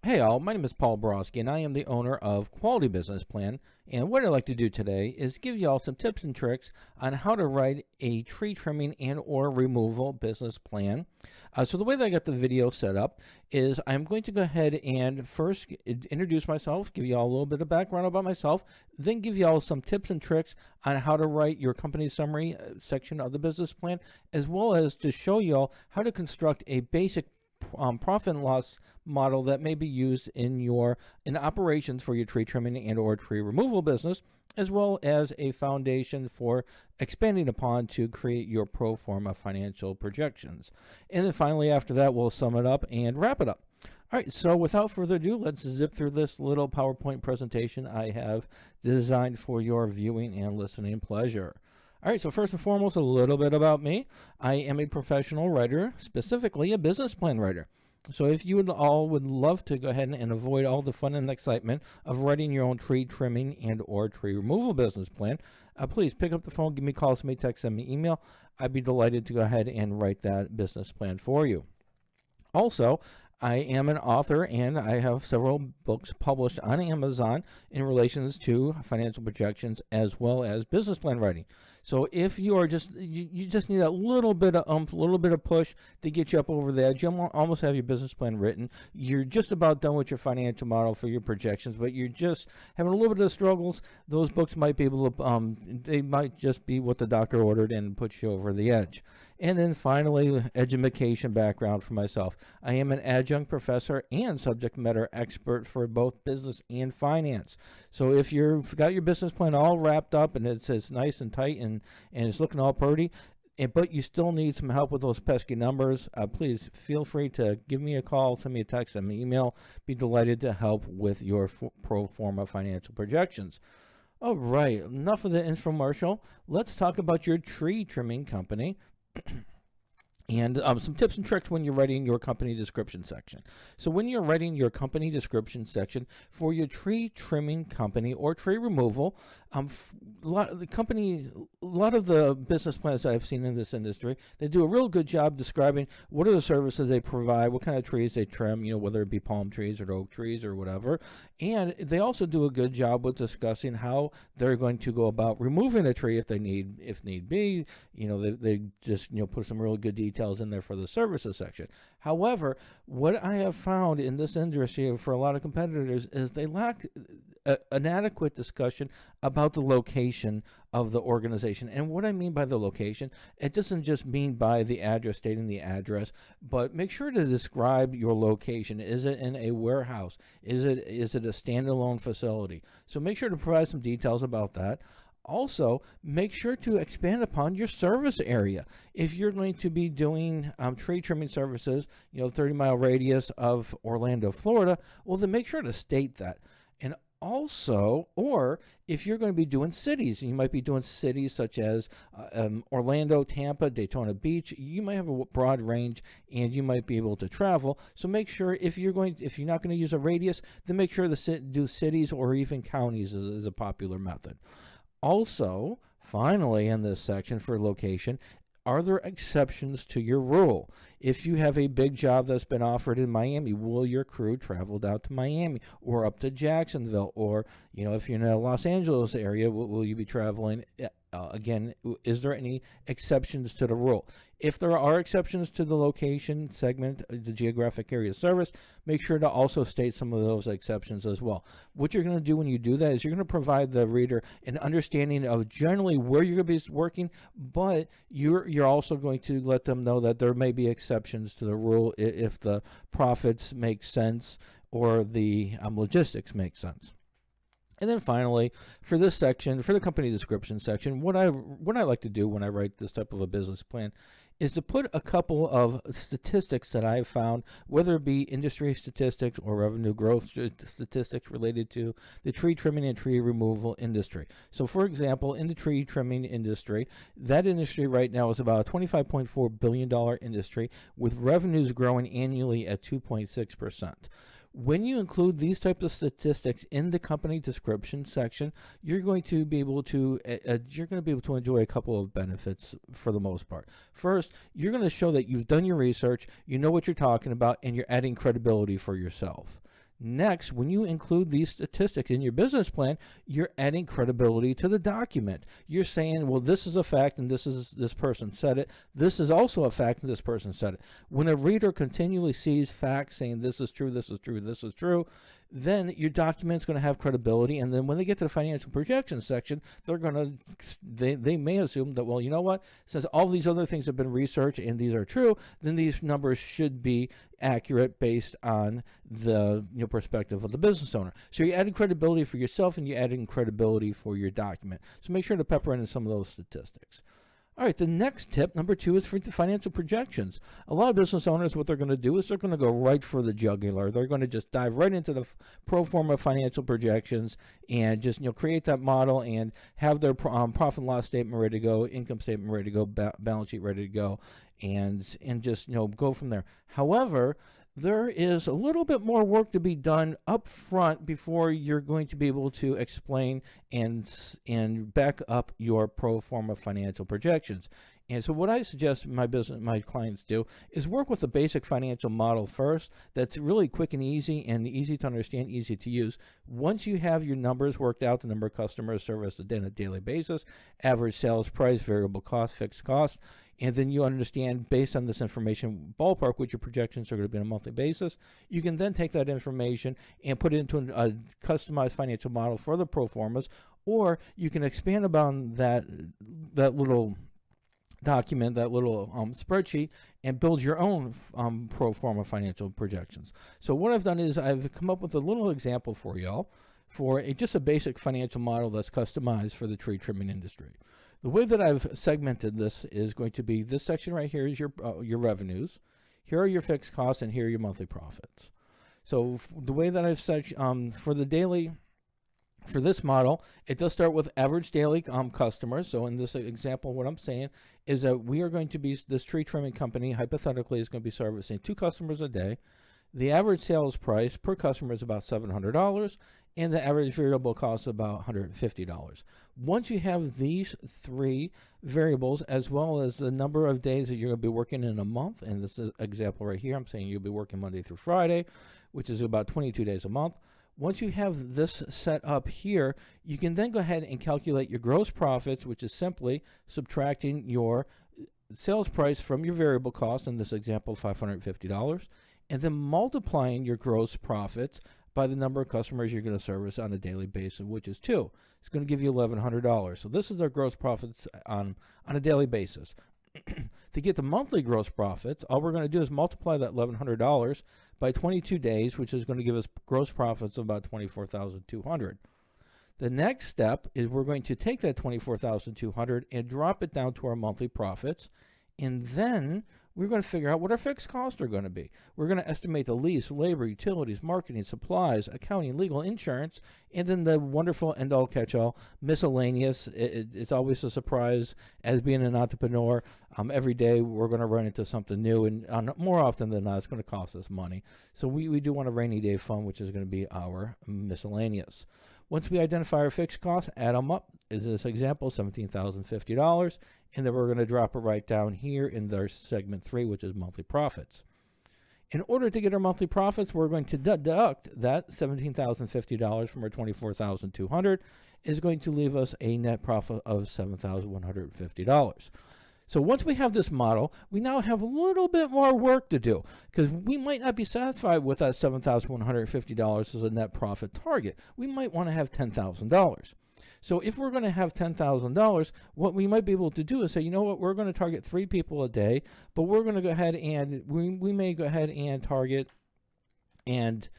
Hey all, my name is Paul Borosky and I am the owner of Quality Business Plan. And what I'd like to do today is give you all some tips and tricks on how to write a tree trimming and or removal business plan. So the way that I got the video set up is I'm going to go ahead and first introduce myself, give you all a little bit of background about myself, then give you all some tips and tricks on how to write your company summary section of the business plan, as well as to show you all how to construct a basic profit and loss model that may be used in operations for your tree trimming and or tree removal business, as well as a foundation for expanding upon to create your pro forma financial projections. And then finally, after that, we'll sum it up and wrap it up. All right, so without further ado, let's zip through this little PowerPoint presentation I have designed for your viewing and listening pleasure. All right, so first and foremost, a little bit about me. I am a professional writer, specifically a business plan writer. So if you would love to go ahead and avoid all the fun and excitement of writing your own tree trimming and or tree removal business plan, please pick up the phone, give me a call, send me a text, send me an email. I'd be delighted to go ahead and write that business plan for you. Also, I am an author and I have several books published on Amazon in relations to financial projections as well as business plan writing. So if you are you just need a little bit of a little bit of push to get you up over the edge, you almost have your business plan written. You're just about done with your financial model for your projections, but you're just having a little bit of struggles. Those books might be able to, they might just be what the doctor ordered and put you over the edge. And then finally, education background for myself. I am an adjunct professor and subject matter expert for both business and finance. So if you've got your business plan all wrapped up and it's nice and tight and it's looking all pretty, but you still need some help with those pesky numbers, please feel free to give me a call, send me a text, send me an email. Be delighted to help with your pro forma financial projections. All right, enough of the infomercial. Let's talk about your tree trimming company. And some tips and tricks when you're writing your company description section. So when you're writing your company description section for your tree trimming company or tree removal, a lot of the business plans that I've seen in this industry, they do a real good job describing what are the services they provide, what kind of trees they trim, whether it be palm trees or oak trees or whatever. And they also do a good job with discussing how they're going to go about removing a tree if need be. They just put some really good details in there for the services section. However, what I have found in this industry for a lot of competitors is they lack an adequate discussion about the location of the organization. And what I mean by the location, it doesn't just mean by the address, stating the address, but make sure to describe your location. Is it in a warehouse? Is it a standalone facility? So make sure to provide some details about that. Also, make sure to expand upon your service area. If you're going to be doing tree trimming services, 30-mile radius of Orlando, Florida, well, then make sure to state that. And also, or if you're going to be doing cities, you might be doing cities such as Orlando, Tampa, Daytona Beach. You might have a broad range and you might be able to travel. So make sure if you're not going to use a radius, then make sure to do cities or even counties is a popular method. Also, finally, in this section for location, are there exceptions to your rule? If you have a big job that's been offered in Miami, will your crew travel down to Miami or up to Jacksonville? Or, if you're in the Los Angeles area, will you be traveling? Again, is there any exceptions to the rule? If there are exceptions to the location segment, the geographic area service, make sure to also state some of those exceptions as well. What you're going to do when you do that is you're going to provide the reader an understanding of generally where you're going to be working, but you're also going to let them know that there may be exceptions to the rule if the profits make sense or the logistics make sense. And then finally, for this section, for the company description section, what I like to do when I write this type of a business plan is to put a couple of statistics that I've found, whether it be industry statistics or revenue growth statistics related to the tree trimming and tree removal industry. So for example, in the tree trimming industry, that industry right now is about a $25.4 billion industry with revenues growing annually at 2.6%. When you include these types of statistics in the company description section, you're going to be able to enjoy a couple of benefits for the most part. First, you're going to show that you've done your research, you know what you're talking about, and you're adding credibility for yourself. Next, when you include these statistics in your business plan, you're adding credibility to the document. You're saying, well, this is a fact and this person said it. This is also a fact and this person said it. When a reader continually sees facts saying this is true, this is true, this is true, then your document's going to have credibility. And then when they get to the financial projections section, they may assume that, well, you know what, since all these other things have been researched and these are true, then these numbers should be accurate based on the perspective of the business owner. So you're adding credibility for yourself and you're adding credibility for your document. So make sure to pepper in some of those statistics. All right, the next tip, number 2, is for the financial projections. A lot of business owners, what they're going to do is they're going to go right for the jugular. They're going to just dive right into the pro forma financial projections and just create that model and have their profit and loss statement ready to go, income statement ready to go, balance sheet ready to go, and just go from there. However, there is a little bit more work to be done up front before you're going to be able to explain and back up your pro forma financial projections. And so what I suggest my clients do is work with a basic financial model first that's really quick and easy to understand, easy to use. Once you have your numbers worked out, the number of customers serviced on a daily basis, average sales price, variable cost, fixed cost, and then you understand based on this information ballpark what your projections are going to be on a monthly basis, you can then take that information and put it into a customized financial model for the pro formas, or you can expand upon that little document, that little spreadsheet, and build your own pro forma financial projections. So what I've done is I've come up with a little example for y'all for just a basic financial model that's customized for the tree trimming industry. The way that I've segmented this is going to be this section right here is your revenues. Here are your fixed costs, and here are your monthly profits. So the way that I've said for this model, it does start with average daily customers. So in this example, what I'm saying is that we are going to be, this tree trimming company hypothetically is going to be servicing 2 customers a day. The average sales price per customer is about $700, and the average variable cost is about $150. Once you have these 3 variables, as well as the number of days that you're going to be working in a month, and this is example right here, I'm saying you'll be working Monday through Friday, which is about 22 days a month. Once you have this set up here, you can then go ahead and calculate your gross profits, which is simply subtracting your sales price from your variable cost, in this example, $550, and then multiplying your gross profits by the number of customers you're going to service on a daily basis, which is 2. It's going to give you $1,100. So this is our gross profits on a daily basis. To get the monthly gross profits, all we're going to do is multiply that $1,100 by 22 days, which is going to give us gross profits of about $24,200. The next step is we're going to take that $24,200 and drop it down to our monthly profits, and then we're going to figure out what our fixed costs are going to be. We're going to estimate the lease, labor, utilities, marketing, supplies, accounting, legal, insurance, and then the wonderful end-all catch-all miscellaneous. It's always a surprise as being an entrepreneur. Every day we're going to run into something new, and more often than not, it's going to cost us money. So we do want a rainy day fund, which is going to be our miscellaneous. Once we identify our fixed costs, add them up. Is this example, $17,050, and then we're going to drop it right down here in their segment 3, which is monthly profits. In order to get our monthly profits, we're going to deduct that $17,050 from our $24,200 is going to leave us a net profit of $7,150. So once we have this model, we now have a little bit more work to do, because we might not be satisfied with that $7,150 as a net profit target. We might want to have $10,000. So if we're going to have $10,000, what we might be able to do is say, you know what, we're going to target 3 people a day, but we're going to go ahead and we may go ahead and target and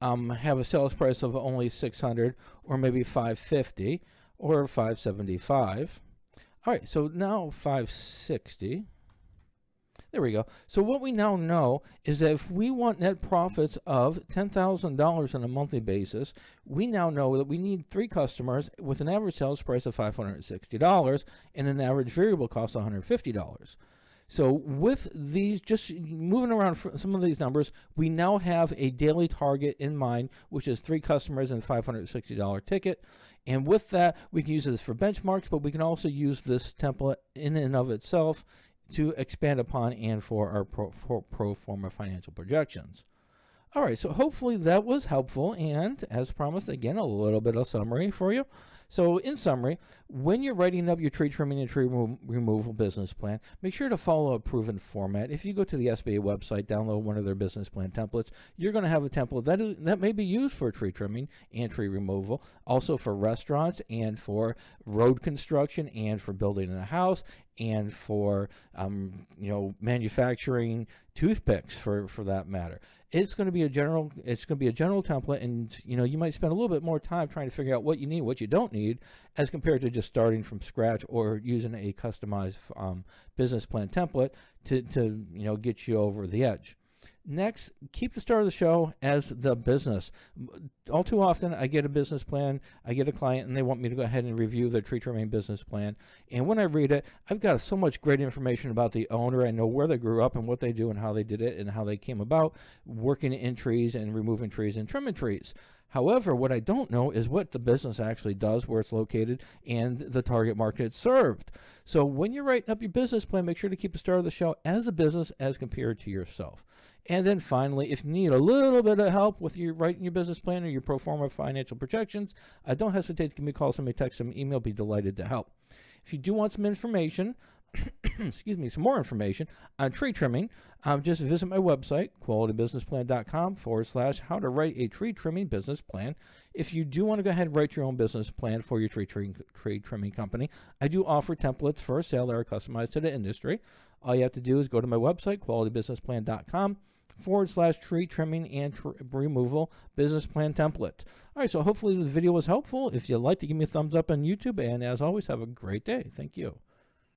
have a sales price of only $600 or maybe $550 or $575. All right, so now $560. There we go. So what we now know is that if we want net profits of $10,000 on a monthly basis, we now know that we need 3 customers with an average sales price of $560 and an average variable cost of $150. So with these, just moving around some of these numbers, we now have a daily target in mind, which is 3 customers and $560 ticket. And with that, we can use this for benchmarks, but we can also use this template in and of itself to expand upon and for our pro forma financial projections. All right, so hopefully that was helpful, and as promised, again, a little bit of summary for you. So in summary, when you're writing up your tree trimming and tree removal business plan, make sure to follow a proven format. If you go to the SBA website, download one of their business plan templates, you're going to have a template that may be used for tree trimming and tree removal, also for restaurants and for road construction and for building a house and for manufacturing toothpicks for that matter. It's going to be a general template, and you might spend a little bit more time trying to figure out what you need, what you don't need, as compared to just starting from scratch or using a customized business plan template to get you over the edge. Next, keep the start of the show as the business. All too often, I get a business plan, I get a client, and they want me to go ahead and review their tree trimming business plan. And when I read it, I've got so much great information about the owner. I know where they grew up and what they do and how they did it and how they came about working in trees and removing trees and trimming trees. However, what I don't know is what the business actually does, where it's located, and the target market it's served. So when you're writing up your business plan, make sure to keep the start of the show as a business as compared to yourself. And then finally, if you need a little bit of help with your writing your business plan or your pro forma financial projections, don't hesitate to give me a call, send me a text, send me an email. I'll be delighted to help. If you do want some information, some more information on tree trimming, just visit my website, qualitybusinessplan.com/how to write a tree trimming business plan. If you do want to go ahead and write your own business plan for your tree trimming company, I do offer templates for sale that are customized to the industry. All you have to do is go to my website, qualitybusinessplan.com/tree trimming and removal business plan template. All right, so hopefully this video was helpful. If you'd like to give me a thumbs up on YouTube, and as always, have a great day. Thank you.